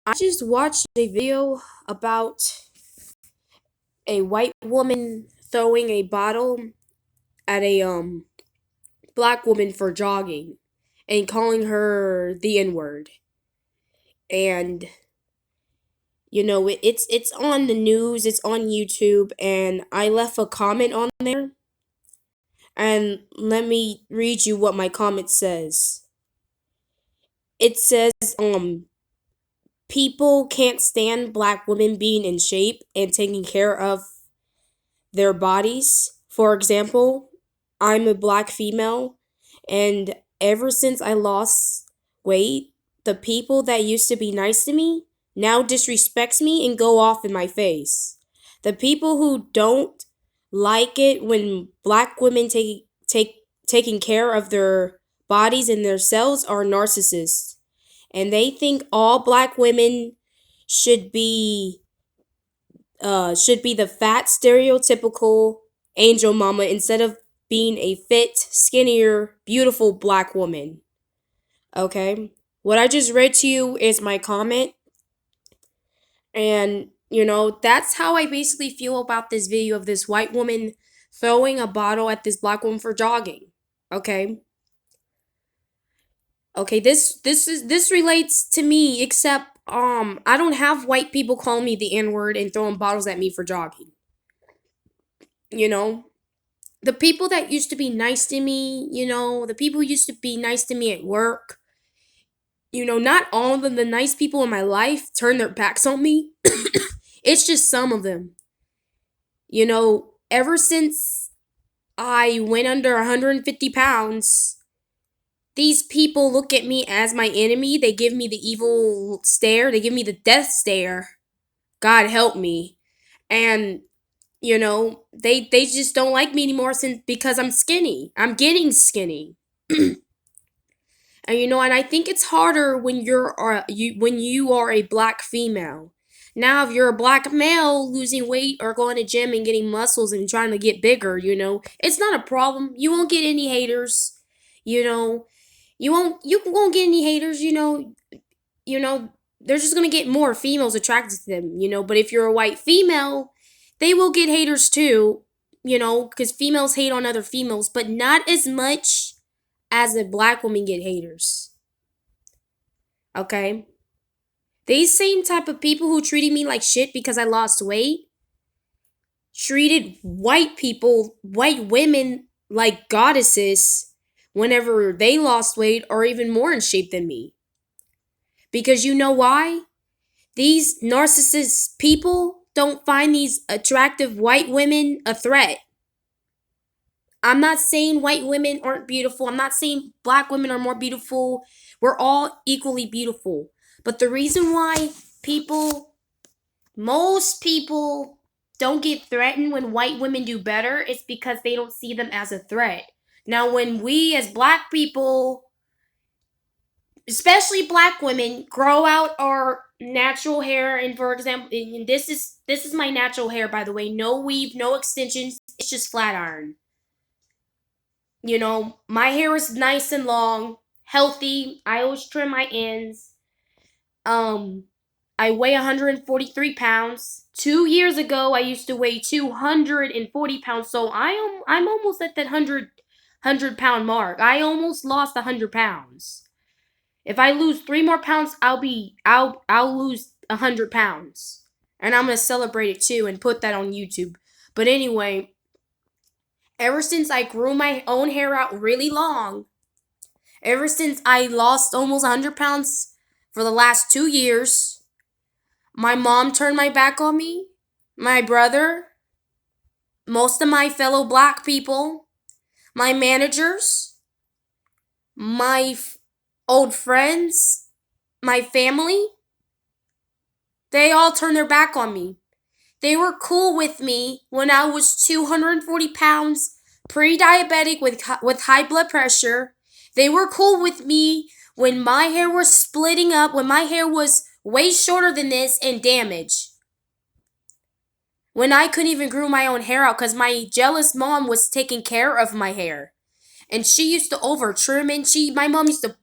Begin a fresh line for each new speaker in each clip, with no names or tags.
I just watched a video about a white woman throwing a bottle at a black woman for jogging and calling her the N-word. And it's on the news, it's on YouTube, and I left a comment on there. And let me read you what my comment says. It says people can't stand black women being in shape and taking care of their bodies. For example, I'm a black female, and ever since I lost weight, the people that used to be nice to me now disrespects me and go off in my face. The people who don't like it when black women taking care of their bodies and their selves are narcissists, and they think all black women should be the fat stereotypical angel mama instead of being a fit, skinnier, beautiful black woman. Okay? What I just read to you is my comment, and that's how I basically feel about this video of this white woman throwing a bottle at this black woman for jogging. Okay? Okay, this relates to me, except I don't have white people calling me the N-word and throwing bottles at me for jogging. You know, the people that used to be nice to me, the people who used to be nice to me at work, not all of the nice people in my life turn their backs on me. It's just some of them. Ever since I went under 150 pounds, these people look at me as my enemy. They give me the evil stare. They give me the death stare. God help me. And they just don't like me anymore because I'm skinny. I'm getting skinny. And I think it's harder when you are a black female. Now, if you're a black male losing weight or going to gym and getting muscles and trying to get bigger, it's not a problem. You won't get any haters. You know, you won't get any haters. They're just gonna get more females attracted to them. But if you're a white female, they will get haters too. Because females hate on other females, but not as much as a black woman get haters. Okay? These same type of people who treated me like shit because I lost weight treated white women like goddesses whenever they lost weight or even more in shape than me. Because you know why? These narcissist people don't find these attractive white women a threat. I'm not saying white women aren't beautiful. I'm not saying black women are more beautiful. We're all equally beautiful. But the reason why most people don't get threatened when white women do better is because they don't see them as a threat. Now, when we as black people, especially black women, grow out our natural hair, and for example, and this is my natural hair, by the way, no weave, no extensions, it's just flat iron. My hair is nice and long, healthy. I always trim my ends. I weigh 143 pounds. 2 years ago, I used to weigh 240 pounds. So I'm almost at that 100 pound mark. I almost lost 100 pounds. If I lose 3 more pounds, I'll lose 100 pounds, and I'm gonna celebrate it too and put that on YouTube. But anyway, ever since I grew my own hair out really long, ever since I lost almost 100 pounds for the last 2 years, my mom turned my back on me, my brother, most of my fellow black people, my managers, my old friends, my family. They all turned their back on me. They were cool with me when I was 240 pounds, pre-diabetic with high blood pressure. They were cool with me when my hair was splitting up, when my hair was way shorter than this and damaged. When I couldn't even grow my own hair out because my jealous mom was taking care of my hair. And she used to over trim, and my mom used to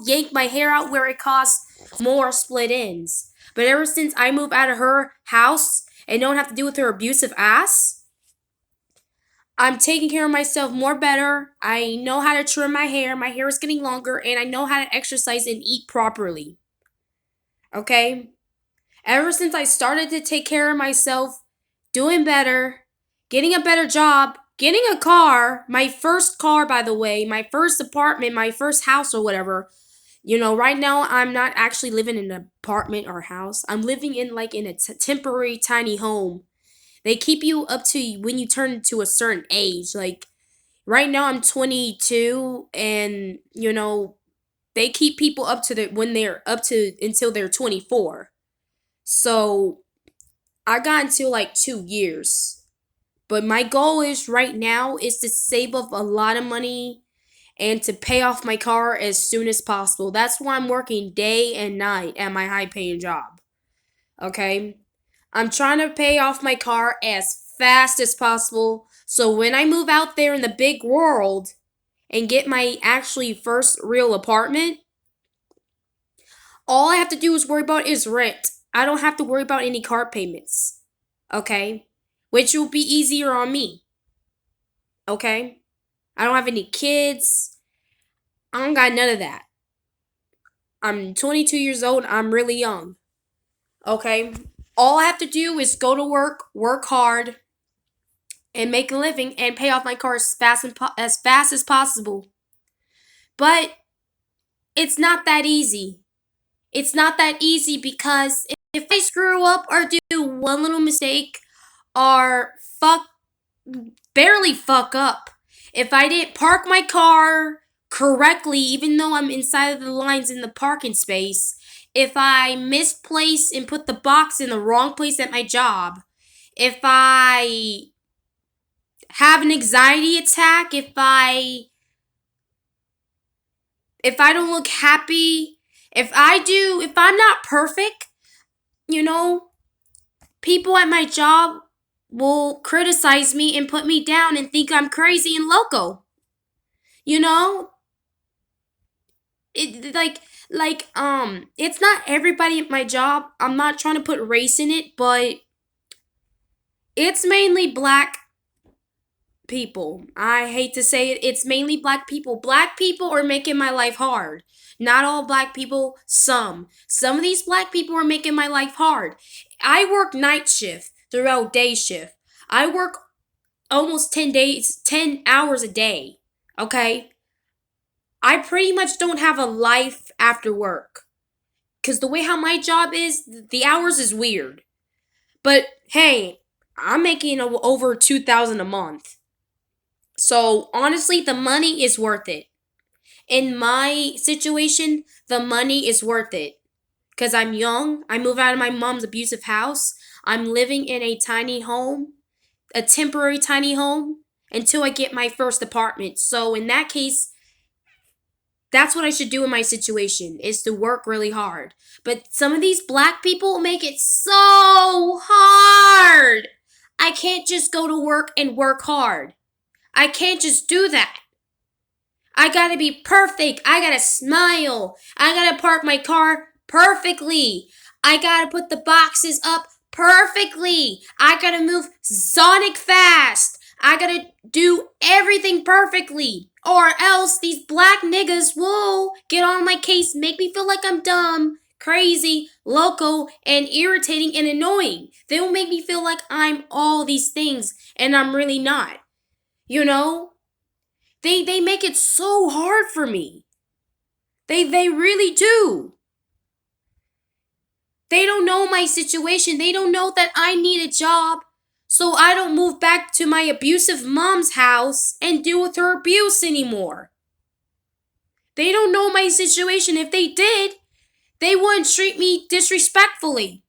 yank my hair out where it caused more split ends. But ever since I moved out of her house and don't have to deal with her abusive ass, I'm taking care of myself more better. I know how to trim my hair. My hair is getting longer, and I know how to exercise and eat properly. Okay? Ever since I started to take care of myself, doing better, getting a better job, getting a car, my first car, by the way, my first apartment, my first house or whatever. Right now I'm not actually living in an apartment or house. I'm living in a temporary tiny home. They keep you up to when you turn to a certain age. Like right now I'm 22, and they keep people up to when they're up to until they're 24. So I got until like 2 years. But my goal is right now is to save up a lot of money and to pay off my car as soon as possible. That's why I'm working day and night at my high paying job. Okay? I'm trying to pay off my car as fast as possible so when I move out there in the big world and get my actually first real apartment, all I have to do is worry about is rent. I don't have to worry about any car payments. Okay? Which will be easier on me. Okay? I don't have any kids. I don't got none of that. I'm 22 years old. I'm really young. Okay? All I have to do is go to work hard, and make a living and pay off my car as fast as possible. But it's not that easy. It's not that easy because if I screw up or do one little mistake or barely fuck up, if I didn't park my car correctly, even though I'm inside of the lines in the parking space, if I misplace and put the box in the wrong place at my job, if I have an anxiety attack, if I don't look happy, if I'm not perfect, people at my job will criticize me and put me down and think I'm crazy and loco. You know? It it's not everybody at my job. I'm not trying to put race in it, but it's mainly black people. I hate to say it, it's mainly black people. Black people are making my life hard. Not all black people, some. Some of these black people are making my life hard. I work night shift throughout day shift. I work almost 10 hours a day. Okay? I pretty much don't have a life after work. Cause the way how my job is, the hours is weird. But hey, I'm making over 2,000 a month. So honestly, the money is worth it. In my situation, the money is worth it. Because I'm young, I moved out of my mom's abusive house. I'm living in a tiny home, a temporary tiny home, until I get my first apartment. So in that case, that's what I should do in my situation, is to work really hard. But some of these black people make it so hard. I can't just go to work and work hard. I can't just do that. I gotta be perfect. I gotta smile. I gotta park my car perfectly. I gotta put the boxes up perfectly. I gotta move sonic fast. I gotta do everything perfectly. Or else these black niggas will get on my case, make me feel like I'm dumb, crazy, loco, and irritating and annoying. They will make me feel like I'm all these things, and I'm really not. You know? They make it so hard for me. They really do. They don't know my situation. They don't know that I need a job so I don't move back to my abusive mom's house and deal with her abuse anymore. They don't know my situation. If they did, they wouldn't treat me disrespectfully.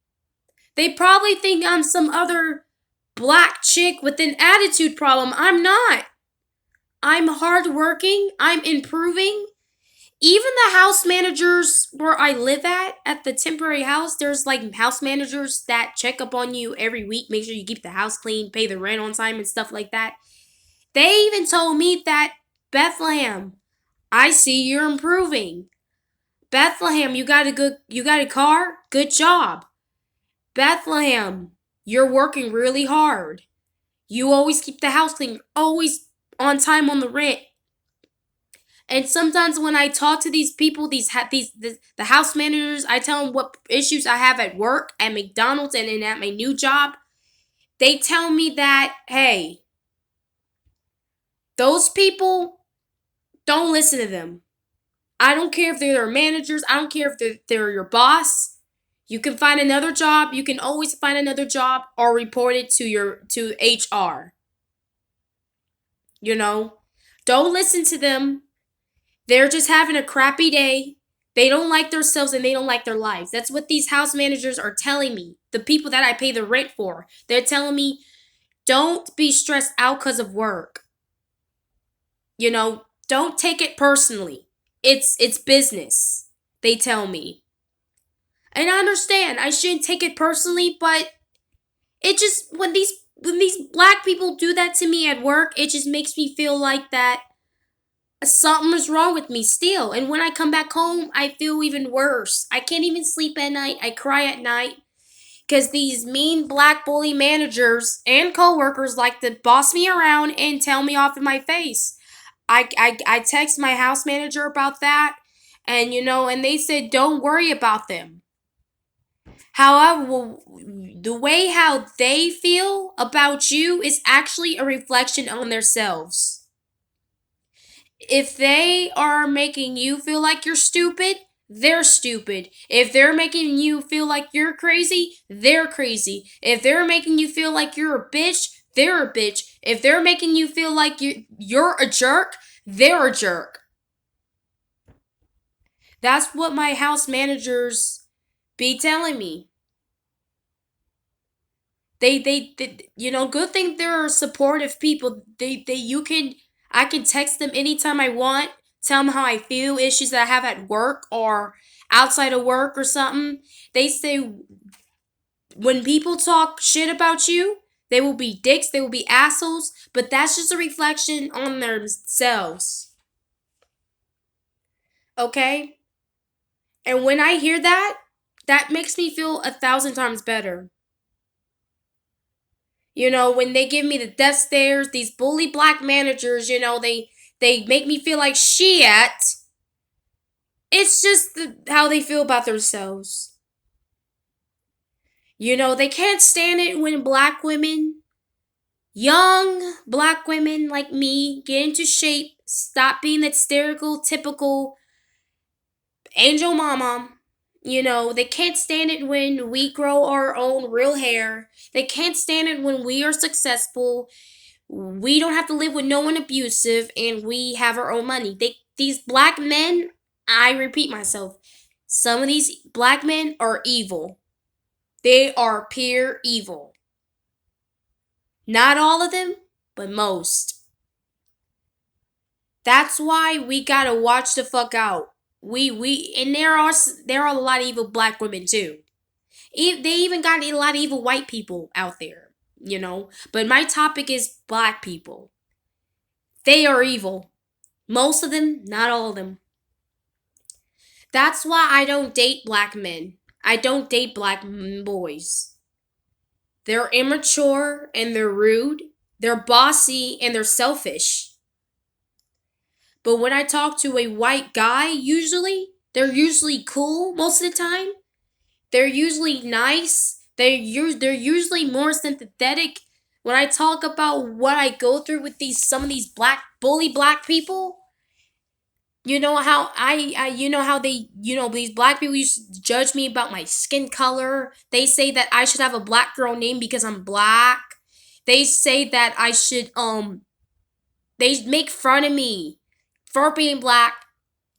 They probably think I'm some other black chick with an attitude problem. I'm not. I'm hardworking. I'm improving. Even the house managers where I live at the temporary house, there's like house managers that check up on you every week, make sure you keep the house clean, pay the rent on time, and stuff like that. They even told me that, Bethlehem, I see you're improving. Bethlehem, you got a car? Good job. Bethlehem, you're working really hard. You always keep the house clean, always on time on the rent. And sometimes when I talk to these people, the house managers, I tell them what issues I have at work, at McDonald's, and at my new job. They tell me that, hey, those people, don't listen to them. I don't care if they're their managers. I don't care if they're your boss. You can find another job. You can always find another job or report it to HR. You know, don't listen to them. They're just having a crappy day. They don't like themselves and they don't like their lives. That's what these house managers are telling me. The people that I pay the rent for. They're telling me, don't be stressed out because of work. You know, don't take it personally. It's business. They tell me. And I understand. I shouldn't take it personally, but it just when these black people do that to me at work, it just makes me feel like that something is wrong with me still. And when I come back home, I feel even worse. I can't even sleep at night. I cry at night because these mean black bully managers and coworkers like to boss me around and tell me off in my face. I text my house manager about that, and and they said don't worry about them. However, the way how they feel about you is actually a reflection on themselves. If they are making you feel like you're stupid, they're stupid. If they're making you feel like you're crazy, they're crazy. If they're making you feel like you're a bitch, they're a bitch. If they're making you feel like you're a jerk, they're a jerk. That's what my house managers be telling me. Good thing they're supportive people. I can text them anytime I want, tell them how I feel, issues that I have at work or outside of work or something. They say when people talk shit about you, they will be dicks, they will be assholes, but that's just a reflection on themselves. Okay? And when I hear that, that makes me feel 1,000 times better. When they give me the death stares, these bully black managers, they make me feel like shit. It's just how they feel about themselves. They can't stand it when black women, young black women like me, get into shape, stop being that stereotypical angel mama. They can't stand it when we grow our own real hair. They can't stand it when we are successful. We don't have to live with no one abusive and we have our own money. These black men, I repeat myself, some of these black men are evil. They are pure evil. Not all of them, but most. That's why we gotta watch the fuck out. And there are a lot of evil black women too. They even got a lot of evil white people out there, But my topic is black people. They are evil. Most of them, not all of them. That's why I don't date black men. I don't date black boys. They're immature and they're rude. They're bossy and they're selfish. But when I talk to a white guy, they're usually cool most of the time. They're usually nice. They're usually more sympathetic. When I talk about what I go through with some of these bully black people, you know how these black people used to judge me about my skin color. They say that I should have a black girl name because I'm black. They say that I should they make fun of me for being black,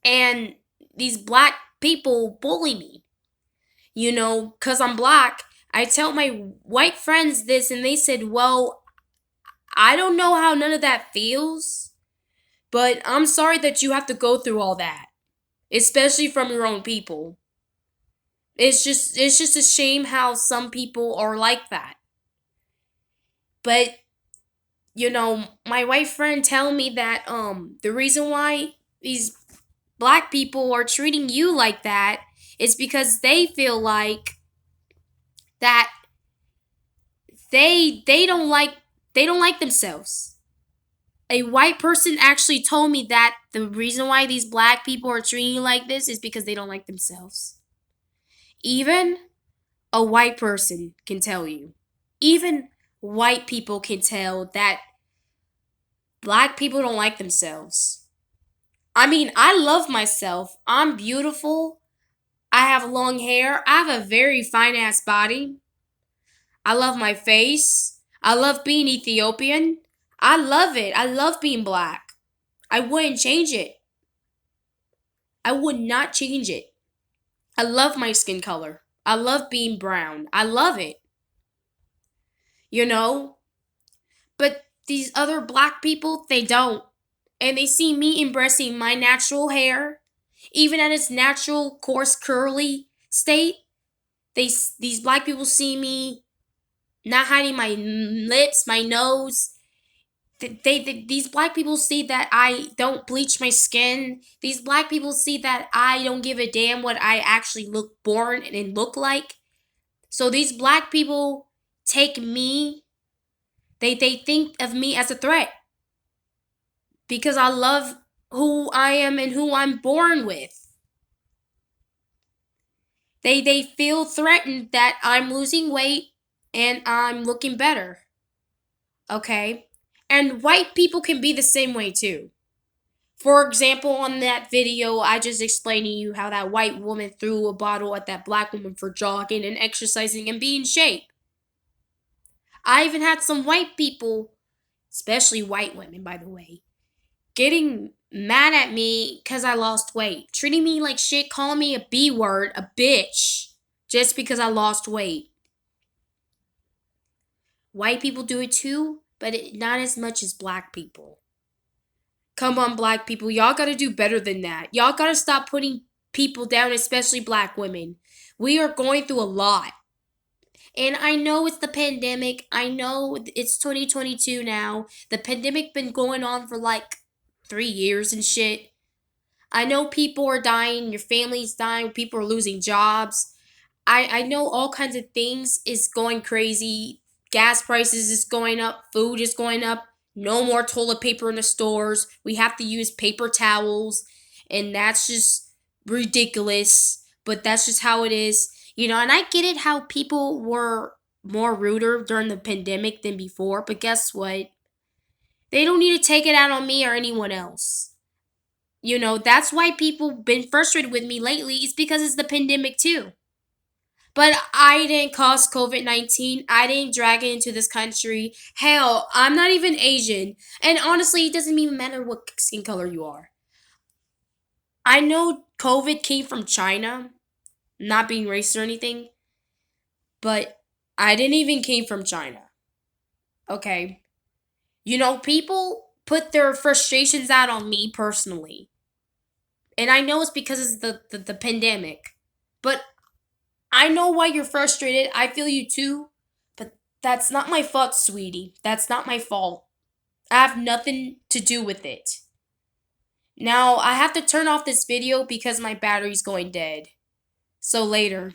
and these black people bully me. Cuz I'm black. I tell my white friends this and they said, "Well, I don't know how none of that feels, but I'm sorry that you have to go through all that, especially from your own people. It's just a shame how some people are like that." But my white friend tell me that the reason why these black people are treating you like that, it's because they feel like that they don't like themselves. A white person actually told me that the reason why these black people are treating you like this is because they don't like themselves. Even a white person can tell you. Even white people can tell that black people don't like themselves. I mean, I love myself. I'm beautiful. I have long hair. I have a very fine ass body. I love my face. I love being Ethiopian. I love it. I love being black. I wouldn't change it. I would not change it. I love my skin color. I love being brown. I love it. You know? But these other black people, they don't. And they see me embracing my natural hair, even at its natural, coarse, curly state. These black people see me not hiding my lips, my nose. These black people see that I don't bleach my skin. These black people see that I don't give a damn what I actually look born and look like. So these black people take me, they think of me as a threat because I love who I am and who I'm born with. They feel threatened that I'm losing weight and I'm looking better. Okay? And white people can be the same way too. For example, on that video, I just explained to you how that white woman threw a bottle at that black woman for jogging and exercising and being in shape. I even had some white people, especially white women, by the way, getting mad at me because I lost weight, treating me like shit, calling me a B word, a bitch, just because I lost weight. White people do it too, but not as much as black people. Come on, black people. Y'all gotta do better than that. Y'all gotta stop putting people down, especially black women. We are going through a lot. And I know it's the pandemic. I know it's 2022 now. The pandemic been going on for like 3 years and shit. I know people are dying, your family's dying, people are losing jobs. I know all kinds of things is going crazy. Gas prices is going up, food is going up. No more toilet paper in the stores. We have to use paper towels, and that's just ridiculous. But that's just how it is. You know, and I get it how people were more ruder during the pandemic than before, but guess what? They don't need to take it out on me or anyone else. You know, that's why people been frustrated with me lately. It's because it's the pandemic too. But I didn't cause COVID 19. I didn't drag it into this country. Hell, I'm not even Asian. And honestly, it doesn't even matter what skin color you are. I know COVID came from China, not being racist or anything, but I didn't even came from China. Okay. You know, people put their frustrations out on me personally. And I know it's because it's the pandemic. But I know why you're frustrated. I feel you too. But that's not my fault, sweetie. That's not my fault. I have nothing to do with it. Now, I have to turn off this video because my battery's going dead. So later.